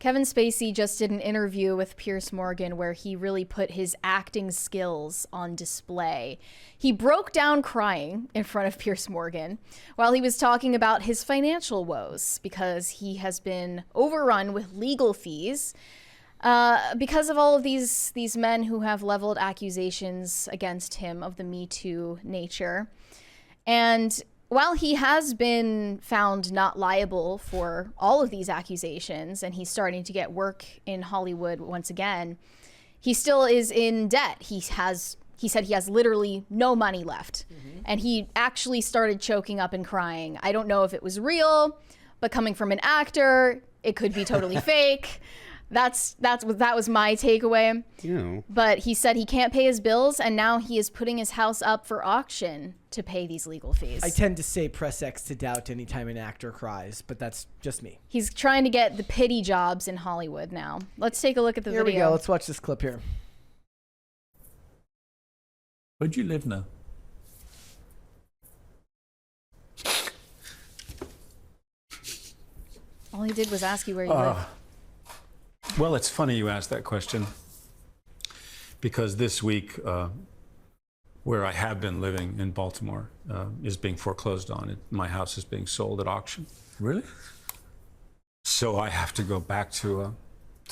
Kevin Spacey just did an interview with Piers Morgan where he really put his acting skills on display. He broke down crying in front of Piers Morgan while he was talking about his financial woes because he has been overrun with legal fees because of all of these men who have leveled accusations against him of the Me Too nature. And while he has been found not liable for all of these accusations and he's starting to get work in Hollywood once again, he still is in debt. He said he has literally no money left. And he actually started choking up and crying. I don't know if it was real, but coming from an actor, it could be totally fake. That was my takeaway. But he said he can't pay his bills, and now he is putting his house up for auction to pay these legal fees. I tend to say press X to doubt anytime an actor cries, but that's just me. He's trying to get the pity jobs in Hollywood now. Let's take a look at the video. Here we go. Let's watch this clip here. Where do you live now? All he did was ask you where you live. Well, it's funny you asked that question because this week, where I have been living in Baltimore, is being foreclosed on. My house is being sold at auction. Really? So I have to go back to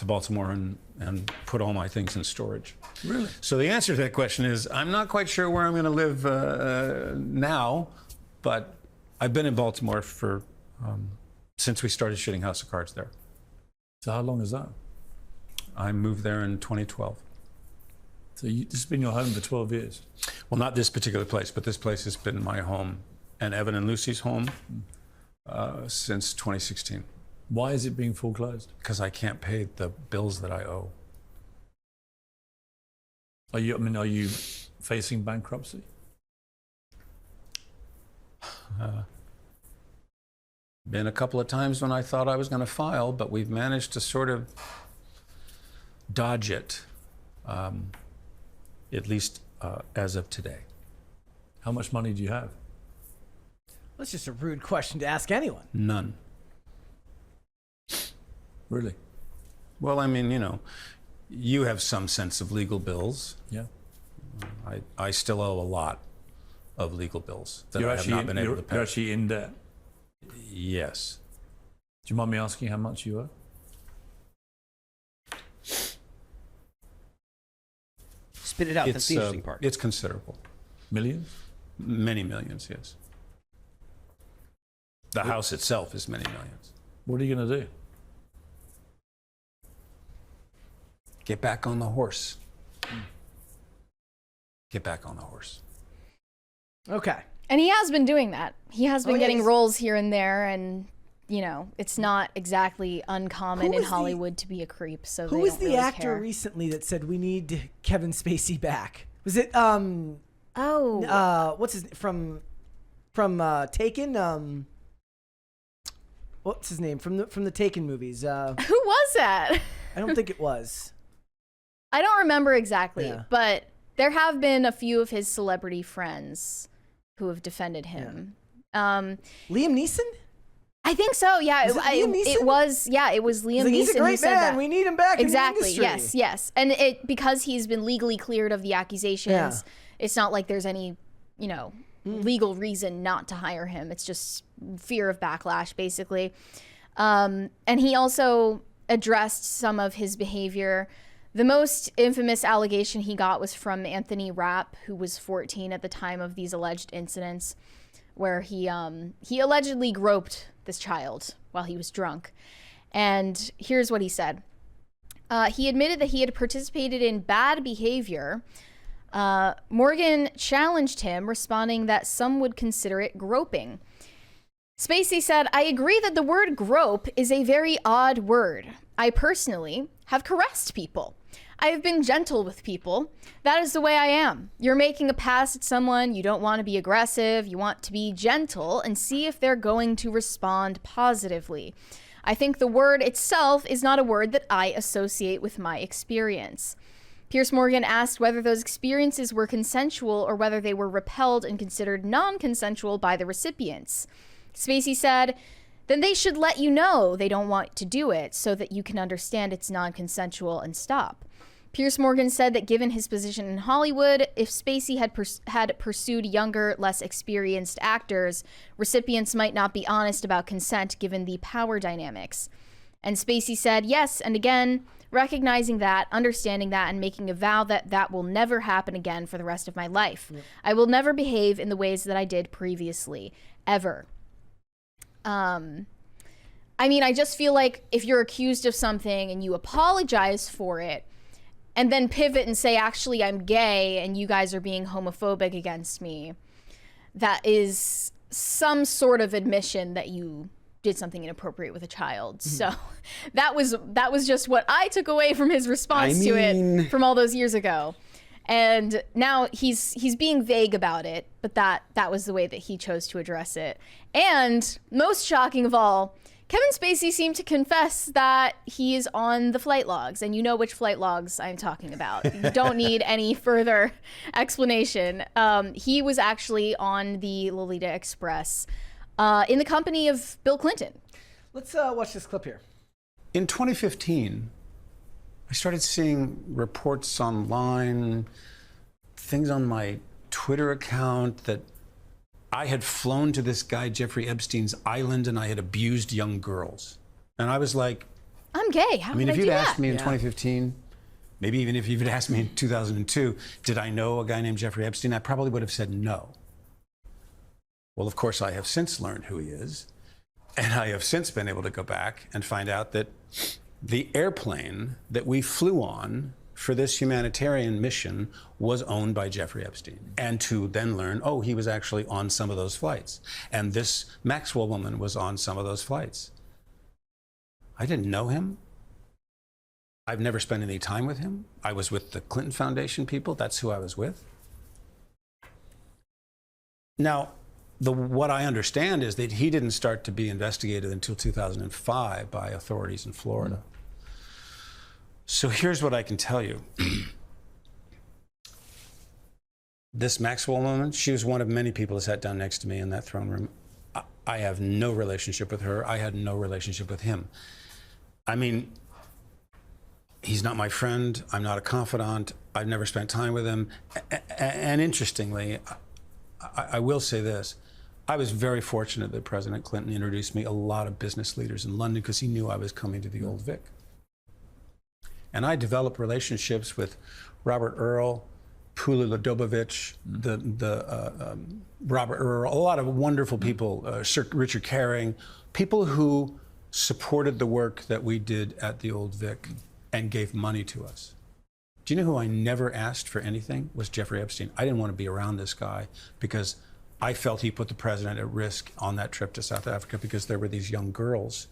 Baltimore and put all my things in storage. Really? So the answer to that question is I'm not quite sure where I'm going to live now, but I've been in Baltimore for since we started shooting House of Cards there. So how long is that? I moved there in 2012. So this has been your home for 12 years? Well, not this particular place, but this place has been my home and Evan and Lucy's home since 2016. Why is it being foreclosed? Because I can't pay the bills that I owe. Are you facing bankruptcy? Been a couple of times when I thought I was going to file, but we've managed to sort of dodge it, at least as of today. How much money do you have? That's just a rude question to ask anyone. None. Really? Well, I mean, you have some sense of legal bills. Yeah. I still owe a lot of legal bills that You're I have not been able to pay. You're actually in debt? Yes. Do you mind me asking how much you owe? Spit it out. That's the interesting part. It's considerable. Millions? Many millions, yes. The house itself is many millions. What are you going to do? Get back on the horse. Get back on the horse. Okay. And he has been doing that. He has been getting yes. roles here and there, and it's not exactly uncommon in was Hollywood to be a creep. So Who they was don't the really actor care. recently that said we need Kevin Spacey back? Was it what's his from Taken? What's his name from the Taken movies? Who was that? I don't think it was. I don't remember exactly, Yeah. but there have been a few of his celebrity friends who have defended him. Liam Neeson? I think so. Yeah, Is it Liam Neeson? it was. Yeah, it was Liam Neeson. He's a who great said man. that. We need him back. Exactly. In the industry. Yes. And because he's been legally cleared of the accusations, Yeah. it's not like there's any, legal reason not to hire him. It's just fear of backlash, basically. And he also addressed some of his behavior. The most infamous allegation he got was from Anthony Rapp, who was 14 at the time of these alleged incidents, where he allegedly groped this child while he was drunk. And here's what he said. He admitted that he had participated in bad behavior. Morgan challenged him, responding that some would consider it groping. Spacey said, "I agree that the word grope is a very odd word. I personally have caressed people. I have been gentle with people. That is the way I am. You're making a pass at someone. You don't want to be aggressive. You want to be gentle and see if they're going to respond positively. I think the word itself is not a word that I associate with my experience." Piers Morgan asked whether those experiences were consensual or whether they were repelled and considered non-consensual by the recipients. Spacey said, then they should let you know they don't want to do it so that you can understand it's non-consensual and stop. Piers Morgan said that given his position in Hollywood, if Spacey had pursued younger, less experienced actors, recipients might not be honest about consent given the power dynamics. And Spacey said, yes, and again, recognizing that, understanding that, and making a vow that that will never happen again for the rest of my life. Yep. I will never behave in the ways that I did previously, ever. I mean, I just feel like if you're accused of something and you apologize for it, and then pivot and say, actually, I'm gay and you guys are being homophobic against me, that is some sort of admission that you did something inappropriate with a child. So that was just what I took away from his response to it from all those years ago. And now he's being vague about it, but that was the way that he chose to address it. And most shocking of all, Kevin Spacey seemed to confess that he is on the flight logs, and you know which flight logs I'm talking about. You don't need any further explanation. He was actually on the Lolita Express in the company of Bill Clinton. Let's watch this clip here. In 2015, I started seeing reports online, things on my Twitter account that I had flown to this guy, Jeffrey Epstein's island, and I had abused young girls. And I was like, I'm gay. How I mean, could if I do you'd that? asked me in 2015, maybe even if you'd asked me in 2002, did I know a guy named Jeffrey Epstein? I probably would have said no. Well, of course, I have since learned who he is. And I have since been able to go back and find out that the airplane that we flew on for this humanitarian mission was owned by Jeffrey Epstein. And to then learn, oh, he was actually on some of those flights. And this Maxwell woman was on some of those flights. I didn't know him. I've never spent any time with him. I was with the Clinton Foundation people. That's who I was with. Now, what I understand is that he didn't start to be investigated until 2005 by authorities in Florida. So here's what I can tell you. This Maxwell woman, she was one of many people that sat down next to me in that throne room. I have no relationship with her. I had no relationship with him. I mean, he's not my friend. I'm not a confidant. I've never spent time with him. And interestingly, I will say this. I was very fortunate that President Clinton introduced me a lot of business leaders in London because he knew I was coming to the Old Vic. And I developed relationships with Robert Earl, Pula Ladobovich, Robert Earl, a lot of wonderful people, Sir Richard Caring, people who supported the work that we did at the Old Vic and gave money to us. Do you know who I never asked for anything? Was Jeffrey Epstein. I didn't want to be around this guy because I felt he put the president at risk on that trip to South Africa because there were these young girls.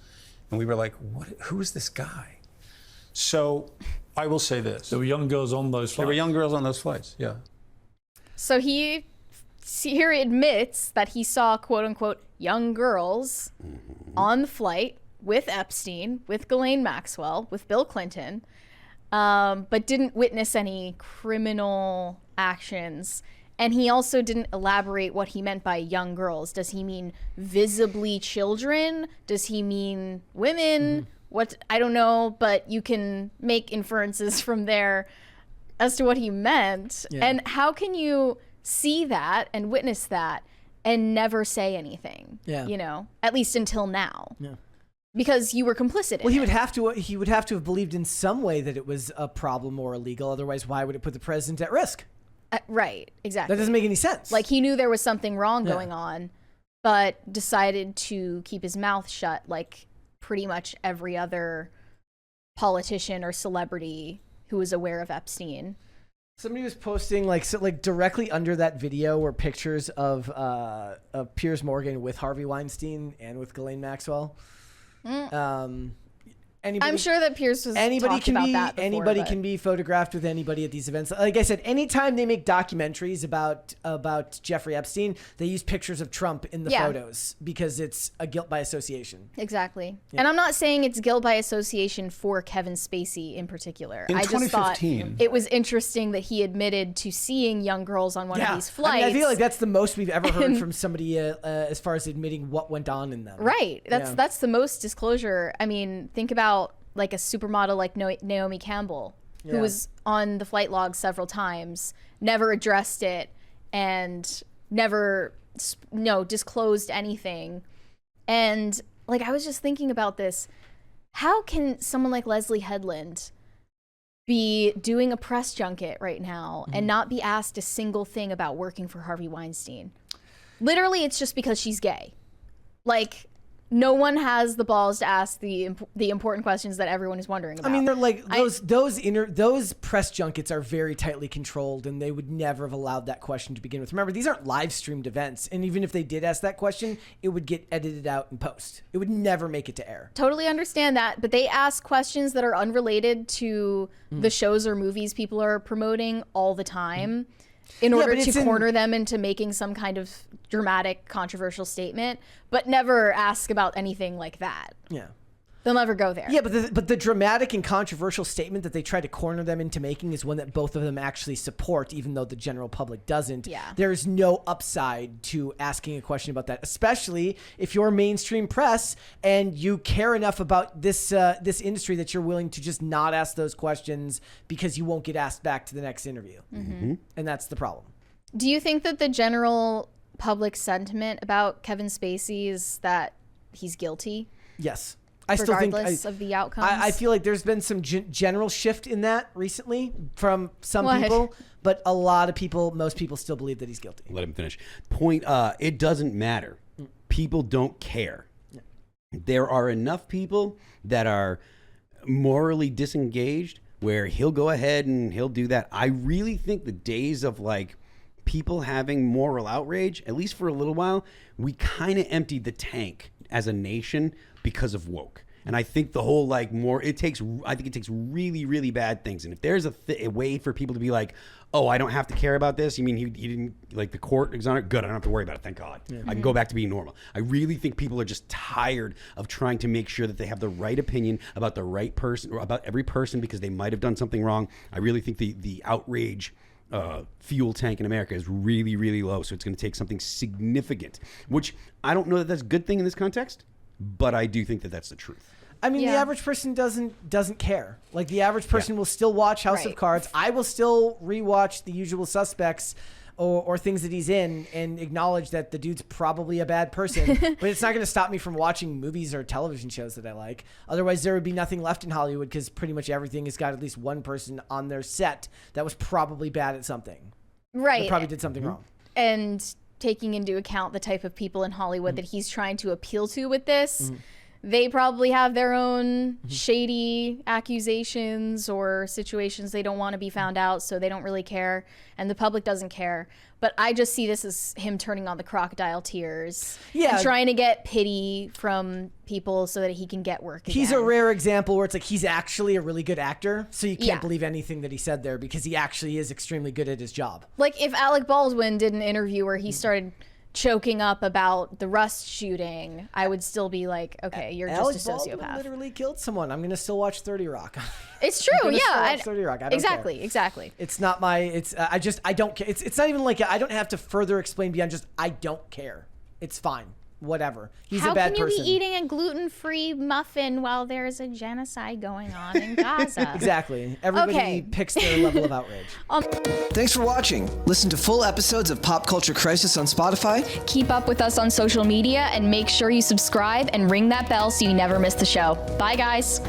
And we were like, who is this guy? So I will say this. There were young girls on those flights. There were young girls on those flights, yeah. So he here admits that he saw, quote unquote, young girls on the flight with Epstein, with Ghislaine Maxwell, with Bill Clinton, but didn't witness any criminal actions. And he also didn't elaborate what he meant by young girls. Does he mean visibly children? Does he mean women? What, I don't know, but you can make inferences from there as to what he meant. Yeah. And how can you see that and witness that and never say anything? Yeah. You know, at least until now. Yeah. Because you were complicit. Well, he would have to have believed in some way that it was a problem or illegal. Otherwise, why would it put the president at risk? Right. Exactly. That doesn't make any sense. Like he knew there was something wrong going on, but decided to keep his mouth shut, like pretty much every other politician or celebrity who was aware of Epstein. Somebody was posting like directly under that video were pictures of Piers Morgan with Harvey Weinstein and with Ghislaine Maxwell. And Anybody, I'm sure that Pierce was anybody talked can about be that before, anybody but- can be photographed with anybody at these events. Like I said, anytime they make documentaries about Jeffrey Epstein, they use pictures of Trump in the photos because it's a guilt by association. Exactly. And I'm not saying it's guilt by association for Kevin Spacey in particular. In I just thought 2015. it was interesting that he admitted to seeing young girls on one of these flights. I feel like that's the most we've ever heard from somebody as far as admitting what went on in them. Right. That's the most disclosure. I mean, think about like a supermodel like Naomi Campbell, who was on the flight log several times, never addressed it, and never disclosed anything. And like, I was just thinking about this. How can someone like Leslie Headland be doing a press junket right now and not be asked a single thing about working for Harvey Weinstein? Literally, it's just because she's gay. Like, no one has the balls to ask the important questions that everyone is wondering about. I mean, they're like those press junkets are very tightly controlled, and they would never have allowed that question to begin with. Remember, these aren't live streamed events, and even if they did ask that question, it would get edited out in post. It would never make it to air. Totally understand that, but they ask questions that are unrelated to the shows or movies people are promoting all the time. In order to corner them into making some kind of dramatic, controversial statement, but never ask about anything like that. Yeah. They'll never go there. Yeah, but the dramatic and controversial statement that they try to corner them into making is one that both of them actually support, even though the general public doesn't. Yeah. There's no upside to asking a question about that, especially if you're mainstream press and you care enough about this industry that you're willing to just not ask those questions because you won't get asked back to the next interview. Mm-hmm. And that's the problem. Do you think that the general public sentiment about Kevin Spacey is that he's guilty? Yes. Regardless of the outcomes? I feel like there's been some general shift in that recently from some people, but a lot of people, most people still believe that he's guilty. Let him finish. Point, it doesn't matter. People don't care. Yeah. There are enough people that are morally disengaged where he'll go ahead and he'll do that. I really think the days of like people having moral outrage, at least for a little while, we kind of emptied the tank as a nation because of woke. And I think the whole like more, I think it takes really, really bad things. And if there's a way for people to be like, oh, I don't have to care about this. You mean he didn't, like the court exonerate? Good, I don't have to worry about it, thank God. Yeah. I can go back to being normal. I really think people are just tired of trying to make sure that they have the right opinion about the right person or about every person because they might have done something wrong. I really think the outrage fuel tank in America is really, really low. So it's going to take something significant, which I don't know that that's a good thing in this context, but I do think that that's the truth. I mean, the average person doesn't care. Like the average person will still watch House of Cards. I will still rewatch The Usual Suspects or things that he's in and acknowledge that the dude's probably a bad person. But it's not going to stop me from watching movies or television shows that I like. Otherwise, there would be nothing left in Hollywood because pretty much everything has got at least one person on their set that was probably bad at something. Right. That probably did something wrong. And taking into account the type of people in Hollywood that he's trying to appeal to with this, they probably have their own shady accusations or situations they don't want to be found out, so they don't really care, and the public doesn't care. But I just see this as him turning on the crocodile tears and trying to get pity from people so that he can get work again. He's a rare example where it's like he's actually a really good actor, so you can't believe anything that he said there because he actually is extremely good at his job. Like if Alec Baldwin did an interview where he started choking up about the Rust shooting, I would still be like, okay, you're Alec just a sociopath. Baldwin literally killed someone. I'm gonna still watch 30 Rock. It's true, yeah. 30 Rock. I don't care. Exactly. It's not my. It's I don't care. It's not even like I don't have to further explain beyond just I don't care. It's fine. Whatever. He's a bad person. How can you be eating a gluten-free muffin while there's a genocide going on in Gaza? Exactly. Everybody picks their level of outrage. Thanks for watching. Listen to full episodes of Pop Culture Crisis on Spotify. Keep up with us on social media and make sure you subscribe and ring that bell so you never miss the show. Bye, guys.